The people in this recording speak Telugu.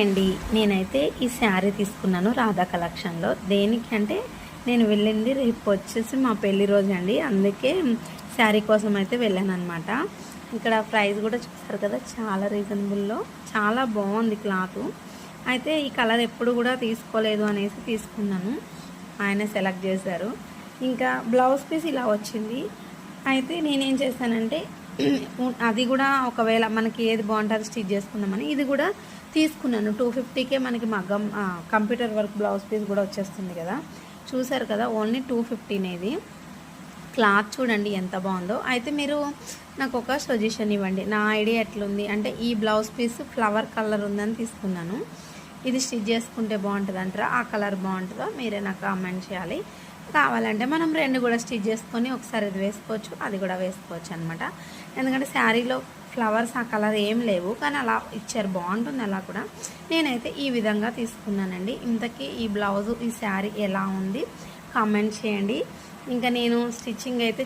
అండి నేనైతే ఈ శారీ తీసుకున్నాను రాధా కలెక్షన్లో. దేనికి అంటే నేను వెళ్ళింది రేపు వచ్చేసి మా పెళ్లి రోజు అండి. అందుకే శారీ కోసం అయితే వెళ్ళాను అనమాట. ఇక్కడ ప్రైస్ కూడా చూస్తారు కదా, చాలా రీజనబుల్లో చాలా బాగుంది క్లాత్. అయితే ఈ కలర్ ఎప్పుడు కూడా తీసుకోలేదు అనేసి తీసుకున్నాను, ఆయన సెలెక్ట్ చేశారు. ఇంకా బ్లౌజ్ పీస్ ఇలా వచ్చింది. అయితే నేనేం చేశానంటే అది కూడా ఒకవేళ మనకి ఏది బాగుంటుంది స్టిచ్ చేసుకుందామని ఇది కూడా తీసుకున్నాను. 250కే మనకి మగ్గం కంప్యూటర్ వర్క్ బ్లౌజ్ పీస్ కూడా వచ్చేస్తుంది కదా, చూసారు కదా. ఓన్లీ 250 క్లాత్ చూడండి ఎంత బాగుందో. అయితే మీరు నాకు ఒక సజెషన్ ఇవ్వండి, నా ఐడియా ఎట్లుంది అంటే ఈ బ్లౌజ్ పీస్ ఫ్లవర్ కలర్ ఉందని తీసుకున్నాను. ఇది స్టిచ్ చేసుకుంటే బాగుంటుంది అంటారా, ఆ కలర్ బాగుంటుందో మీరే నాకు కామెంట్ చేయాలి. కావాలంటే మనం రెండు కూడా స్టిచ్ చేసుకొని ఒకసారి ఇది వేసుకోవచ్చు, అది కూడా వేసుకోవచ్చు అనమాట. ఎందుకంటే శారీలో ఫ్లవర్స్ ఆ కలర్ ఏం లేవు, కానీ అలా ఇచ్చారు, బాగుంటుంది అలా కూడా. నేనైతే ఈ విధంగా తీసుకున్నానండి. ఇంతకీ ఈ బ్లౌజు ఈ శారీ ఎలా ఉంది కామెంట్ చేయండి. ఇంకా నేను స్టిచ్చింగ్ అయితే